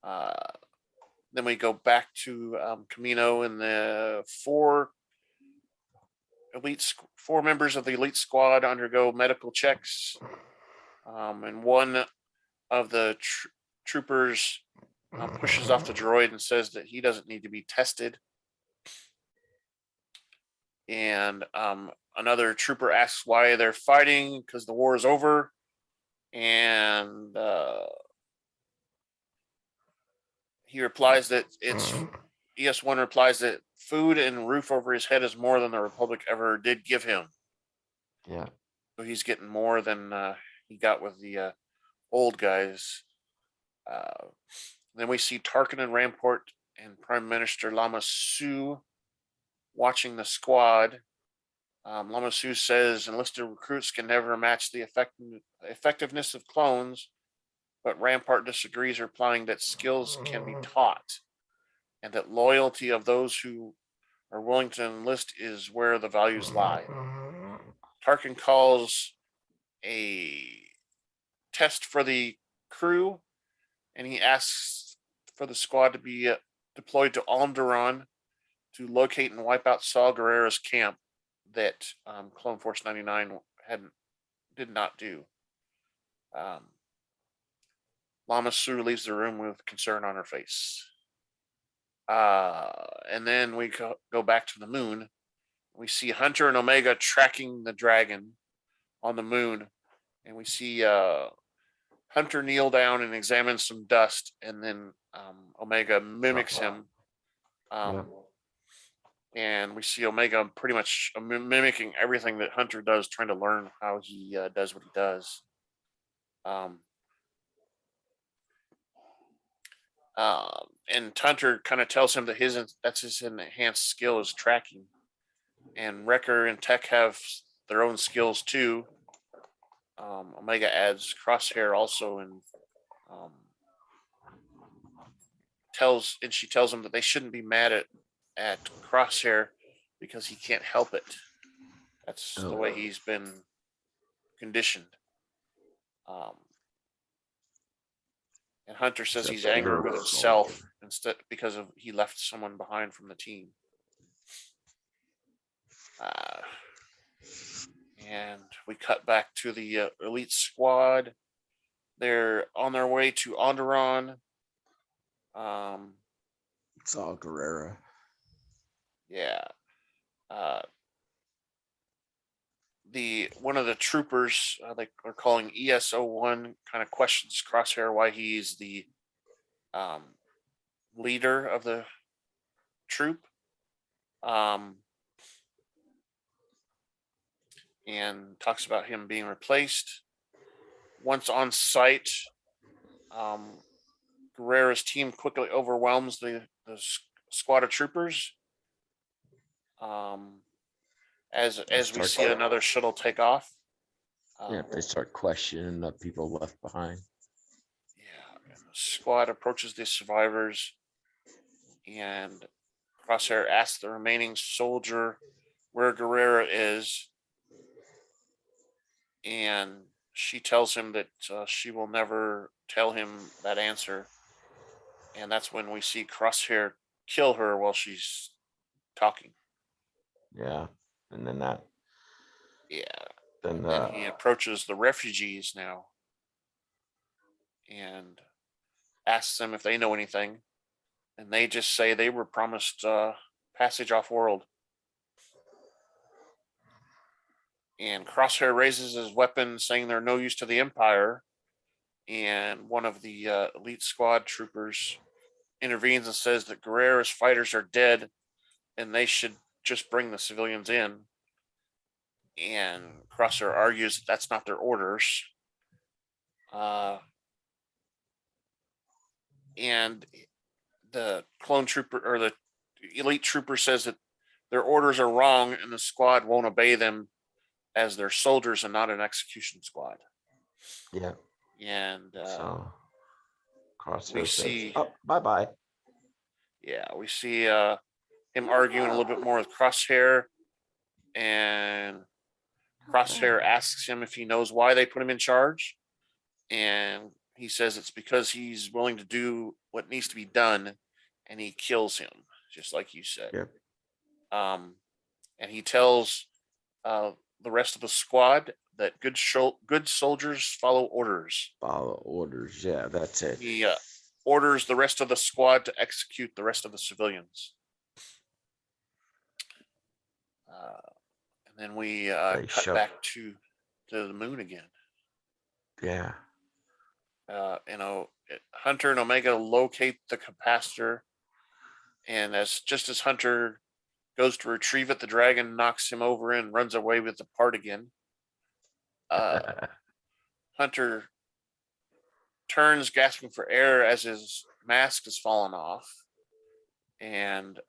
Then we go back to Kamino, and the four members of the elite squad undergo medical checks, and one of the troopers pushes off the droid and says that he doesn't need to be tested. And another trooper asks why they're fighting, because the war is over. And he replies that ES1 replies that food and roof over his head is more than the Republic ever did give him. Yeah. So he's getting more than he got with the old guys. Then we see Tarkin and Rampart and Prime Minister Lama Su watching the squad. Lama Su says enlisted recruits can never match the effectiveness of clones, but Rampart disagrees, replying that skills can be taught and that loyalty of those who are willing to enlist is where the values lie. Tarkin calls a test for the crew, and he asks for the squad to be deployed to Alderaan to locate and wipe out Saw Gerrera's camp that Clone Force 99 did not do. Lama Su leaves the room with concern on her face. And then we go back to the moon. We see Hunter and Omega tracking the dragon on the moon, and we see Hunter kneel down and examine some dust, and then Omega mimics him. And we see Omega pretty much mimicking everything that Hunter does, trying to learn how he does what he does. And Hunter kind of tells him that that's his enhanced skill is tracking. And Wrecker and Tech have their own skills too. Omega adds Crosshair also, and she tells him that they shouldn't be mad at Crosshair because he can't help it. That's the way he's been conditioned. And Hunter says he's angry with himself instead because he left someone behind from the team. And we cut back to the elite squad. They're on their way to Onderon. It's all Guerrera. Yeah. The one of the troopers they are calling ES01 kind of questions Crosshair why he's the leader of the troop. And talks about him being replaced. Once on site, Guerrera's team quickly overwhelms the squad of troopers. As we see another shuttle take off. They start questioning the people left behind. Yeah, and the squad approaches the survivors, and Crosshair asks the remaining soldier where Guerrera is, and she tells him that she will never tell him that answer. And that's when we see Crosshair kill her while she's talking. Yeah, and then that. Yeah. Then he approaches the refugees now and asks them if they know anything. And they just say they were promised passage off world. And Crosshair raises his weapon, saying they're no use to the Empire. And one of the elite squad troopers intervenes and says that Guerrera's fighters are dead and they should just bring the civilians in. And Crosshair argues that that's not their orders. And the clone trooper or the elite trooper says that their orders are wrong and the squad won't obey them as they're soldiers and not an execution squad. Yeah. And so Crosshair we says, see, "Oh, bye-bye." Yeah, we see him arguing a little bit more with Crosshair, and Crosshair asks him if he knows why they put him in charge, and he says it's because he's willing to do what needs to be done, and he kills him, just like you said. Yep. And he tells the rest of the squad that good soldiers follow orders. Follow orders. Yeah, that's it. He orders the rest of the squad to execute the rest of the civilians. And then we cut back to the moon again. Yeah. Hunter and Omega locate the capacitor, and as Hunter goes to retrieve it, the dragon knocks him over and runs away with the part again. Hunter turns, gasping for air, as his mask has fallen off, and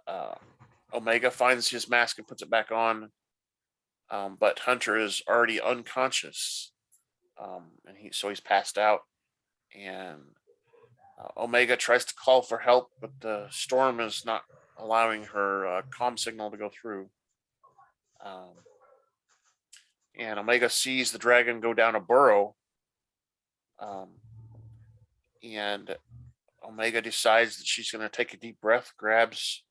Omega finds his mask and puts it back on, but Hunter is already unconscious, and he's passed out. And Omega tries to call for help, but the storm is not allowing her comm signal to go through. And Omega sees the dragon go down a burrow. And Omega decides that she's going to take a deep breath, grabs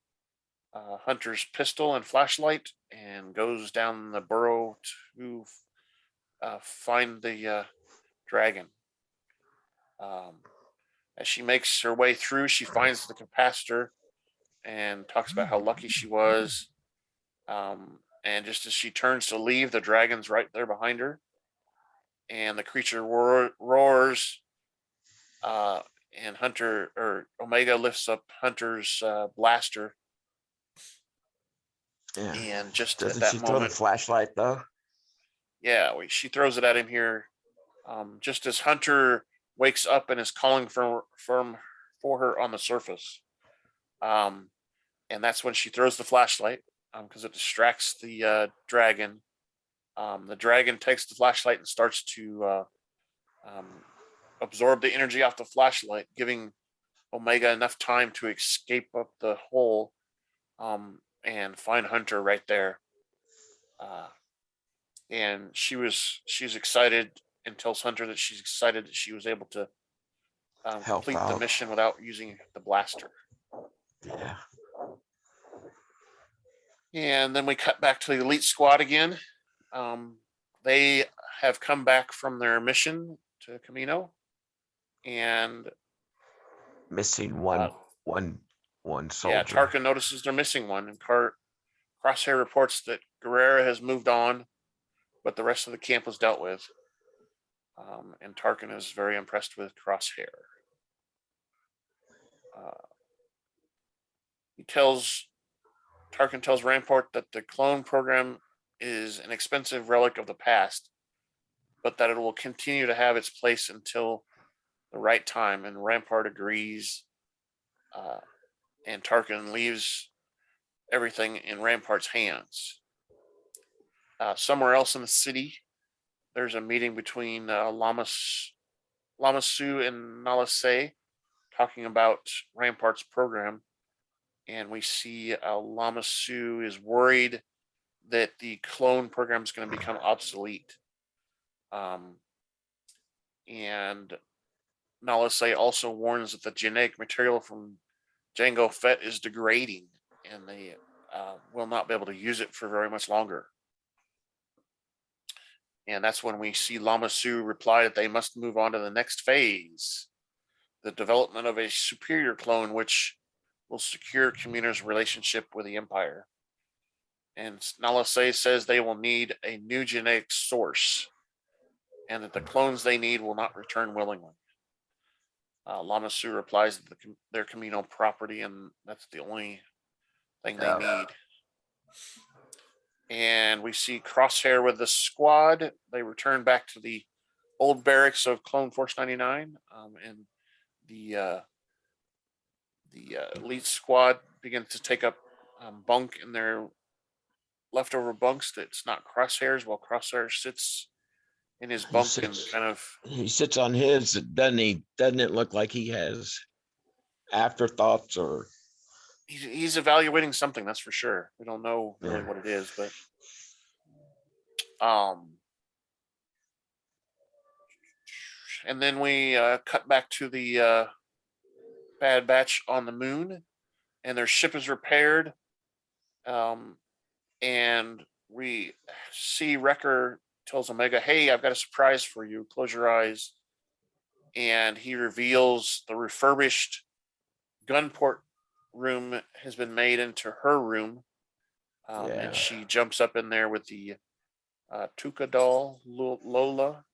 Hunter's pistol and flashlight, and goes down the burrow to find the dragon. As she makes her way through, she finds the capacitor and talks about how lucky she was. And just as she turns to leave, the dragon's right there behind her. And the creature roars. And Omega lifts up Hunter's blaster. Yeah. And just Doesn't at she that throw moment, the flashlight though? Yeah, she throws it at him here. Just as Hunter wakes up and is calling for her on the surface. And that's when she throws the flashlight, because it distracts the dragon. The dragon takes the flashlight and starts to absorb the energy off the flashlight, giving Omega enough time to escape up the hole and find Hunter right there. And she's excited and tells Hunter that she's excited that she was able to complete the mission without using the blaster. Yeah. And then we cut back to the elite squad again. they have come back from their mission to Kamino, and Missing uh, one yeah, soldier. Tarkin notices they're missing one, and Crosshair reports that Guerrera has moved on, but the rest of the camp was dealt with. And Tarkin is very impressed with Crosshair. Uh, Tarkin tells Rampart that the clone program is an expensive relic of the past, but that it will continue to have its place until the right time. And Rampart agrees, and Tarkin leaves everything in Rampart's hands. Somewhere else in the city, there's a meeting between Lama Su and Nala Se talking about Rampart's program. And we see Lama Su is worried that the clone program is going to become obsolete. And Nala Se also warns that the genetic material from Jango Fett is degrading, and they will not be able to use it for very much longer. And that's when we see Lama Su reply that they must move on to the next phase, the development of a superior clone, which will secure Kamino's relationship with the Empire. And Nala Se says they will need a new genetic source, and that the clones they need will not return willingly. Lama Su replies that they're Kamino property, and that's the only thing they need. And we see Crosshair with the squad. They return back to the old barracks of Clone Force 99, and the elite squad begins to take up bunk in their leftover bunks that's not Crosshair's, while Crosshair sits in his bunk and kind of... He sits on his, doesn't he? Doesn't it look like he has afterthoughts, or he's evaluating something, that's for sure. We don't know really what it is, but and then we cut back to the Bad Batch on the moon, and their ship is repaired. And we see Wrecker tells Omega, "Hey, I've got a surprise for you. Close your eyes." And he reveals the refurbished gunport room has been made into her room. And she jumps up in there with the Tuca doll, Lola,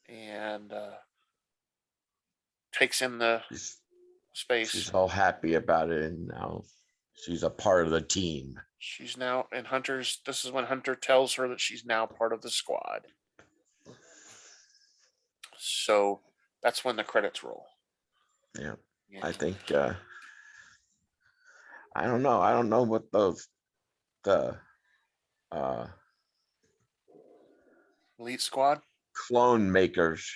and takes in the space. She's all happy about it, and now she's a part of the team. She's now, and this is when Hunter tells her that she's now part of the squad. So that's when the credits roll. Yeah. I think, I don't know what the elite squad clone makers,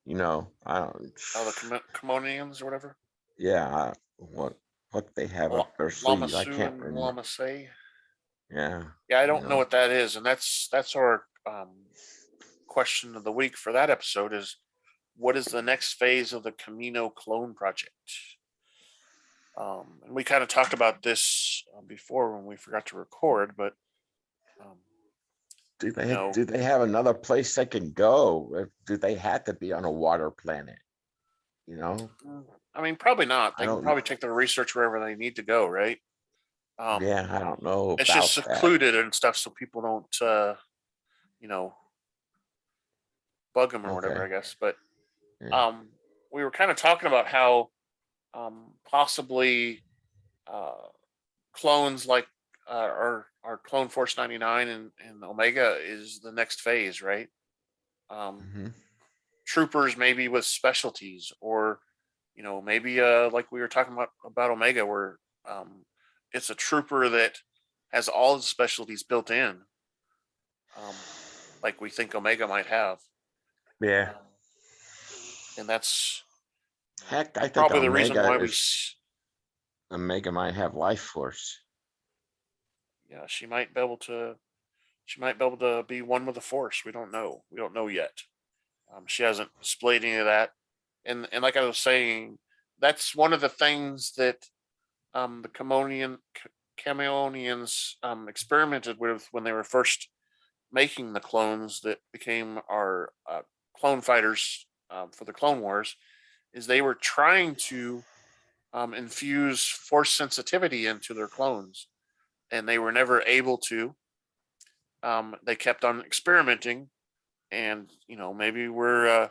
I don't. The Kamonians or whatever. Yeah, what they have up their sleeves, I can't remember. Lama Se. Yeah, I don't know what that is, and that's our question of the week for that episode is, what is the next phase of the Kamino clone project? And we kind of talked about this before when we forgot to record, but do they have another place they can go? Do they have to be on a water planet? I mean, probably not. They can probably take their research wherever they need to go, right? I don't know. It's just secluded and stuff, so people don't, bug them or whatever, I guess. But we were kind of talking about how possibly clones like our Clone Force 99 and Omega is the next phase, right? Troopers maybe with specialties, or maybe like we were talking about Omega, where it's a trooper that has all the specialties built in, like we think Omega might have. Yeah. And that's heck, I think probably Omega the reason why Omega might have life force. Yeah, she might be able to be one with the Force. We don't know. We don't know yet. She hasn't displayed any of that. And like I was saying, that's one of the things that the Kaminoans experimented with when they were first making the clones that became our clone fighters for the Clone Wars is they were trying to infuse force sensitivity into their clones, and they were never able to. They kept on experimenting, and maybe we're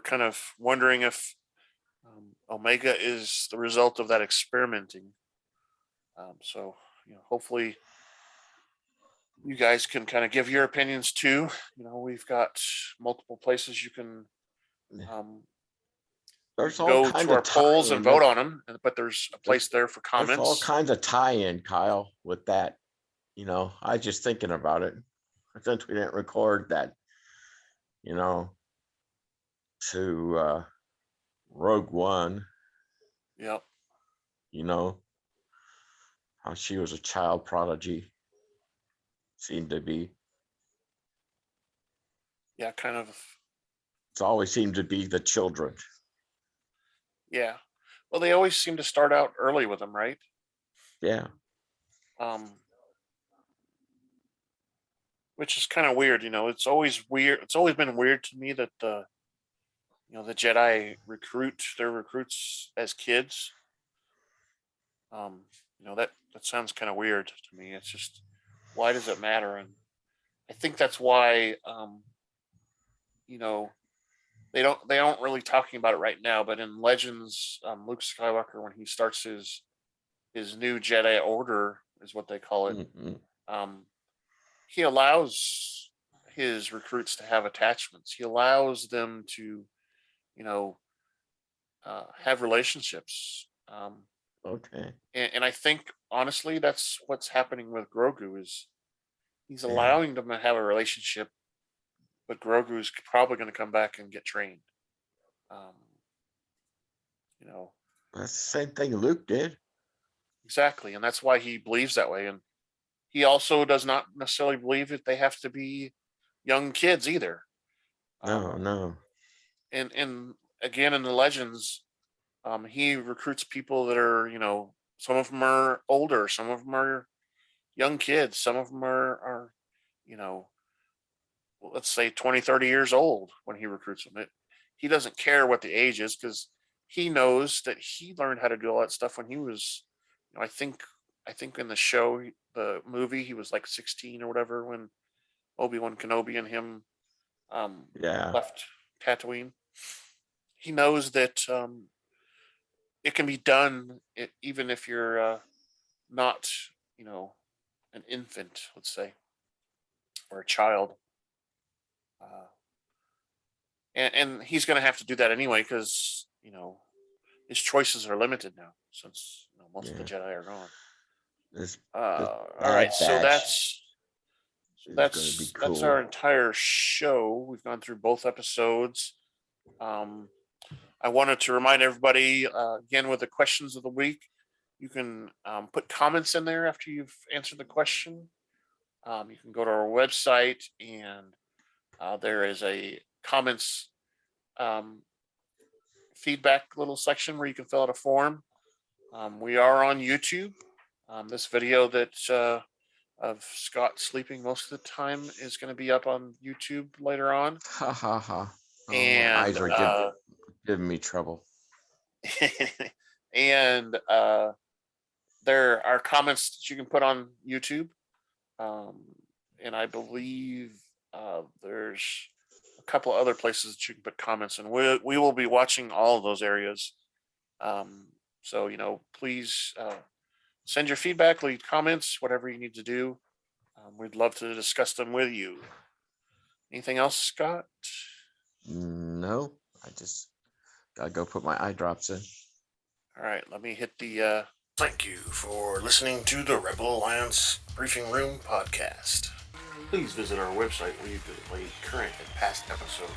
kind of wondering if Omega is the result of that experimenting. So hopefully you guys can kind of give your opinions too. We've got multiple places you can There's all go kinds to our of polls and tie-in. vote on them, but there's a place there for There's all comments. kinds of tie-in, Kyle, with that. I was just thinking about it since we didn't record that. To Rogue One. Yep. How she was a child prodigy. Seemed to be. Yeah, kind of. It's always seemed to be the children. Yeah. Well, they always seem to start out early with them, right? Yeah. Which is kind of weird. It's always weird. It's always been weird to me that the Jedi recruit their recruits as kids. That sounds kind of weird to me. It's just, why does it matter? And I think that's why they don't really talking about it right now, but in Legends, Luke Skywalker, when he starts his new Jedi Order, is what they call it. He allows his recruits to have attachments. He allows them to, have relationships. Okay. And I think honestly, that's what's happening with Grogu is he's Yeah. allowing them to have a relationship, but Grogu is probably going to come back and get trained. That's the same thing Luke did. Exactly, and that's why he believes that way. And he also does not necessarily believe that they have to be young kids either. No. And again, in the Legends, he recruits people that are, some of them are older, some of them are young kids, some of them are let's say 20, 30 years old when he recruits them. He doesn't care what the age is because he knows that he learned how to do all that stuff when he was, I think in the show, the movie, he was like 16 or whatever when Obi-Wan Kenobi and him left Tatooine. He knows that it can be done even if you're not, an infant, let's say, or a child. And he's going to have to do that anyway because his choices are limited now since most of the Jedi are gone. All right, so that's our entire show. We've gone through both episodes. I wanted to remind everybody again with the questions of the week. You can put comments in there after you've answered the question. You can go to our website and there is a comments feedback little section where you can fill out a form. We are on YouTube. This video that of Scott sleeping most of the time is going to be up on YouTube later on. Ha ha ha. Oh, And my eyes are giving me trouble. And there are comments that you can put on YouTube. And I believe there's a couple other places that you can put comments in. We will be watching all of those areas. So, please send your feedback, leave comments, whatever you need to do. We'd love to discuss them with you. Anything else, Scott? No, I just gotta go put my eye drops in. All right, let me hit the... Thank you for listening to the Rebel Alliance Briefing Room podcast. Please visit our website where you can play current and past episodes.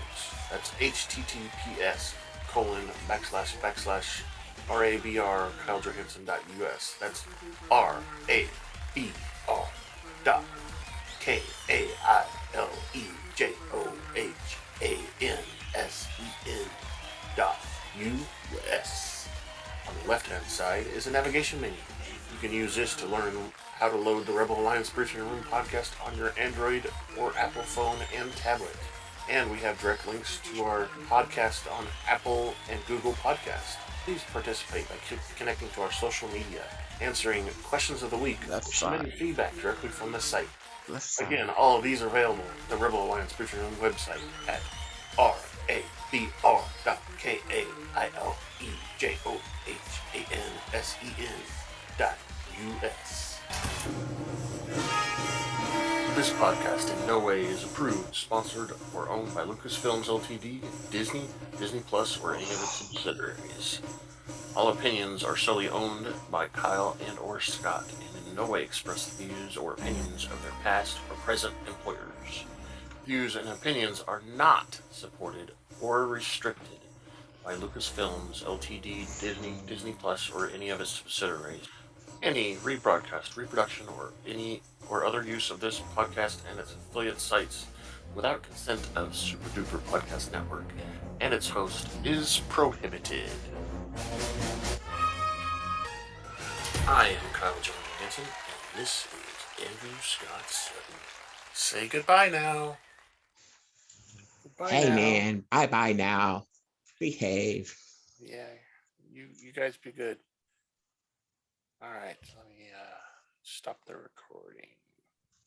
That's https://RABR KyleJohansson.us. That's RABR.KyleJohansson.us. On the left-hand side is a navigation menu. You can use this to learn how to load the Rebel Alliance Briefing Room podcast on your Android or Apple phone and tablet. And we have direct links to our podcast on Apple and Google Podcasts. Please participate by connecting to our social media, answering questions of the week, or submitting feedback directly from the site. Again, all of these are available at the Rebel Alliance Briefing Room website at rabr.kailejhansen.us. This podcast in no way is approved, sponsored, or owned by Lucasfilms Ltd., Disney, Disney Plus, or any of its subsidiaries. All opinions are solely owned by Kyle and or Scott, and in no way express the views or opinions of their past or present employers. Views and opinions are not supported or restricted by Lucasfilms Ltd., Disney, Disney Plus, or any of its subsidiaries. Any rebroadcast, reproduction, or other use of this podcast and its affiliate sites without consent of Super Duper Podcast Network and its host is prohibited. I am Kyle Johansen, and this is Andrew Scott Sutton. Say goodbye now. Goodbye Hey now. man, bye now. Behave. Yeah, you guys be good. All right, let me stop the recording.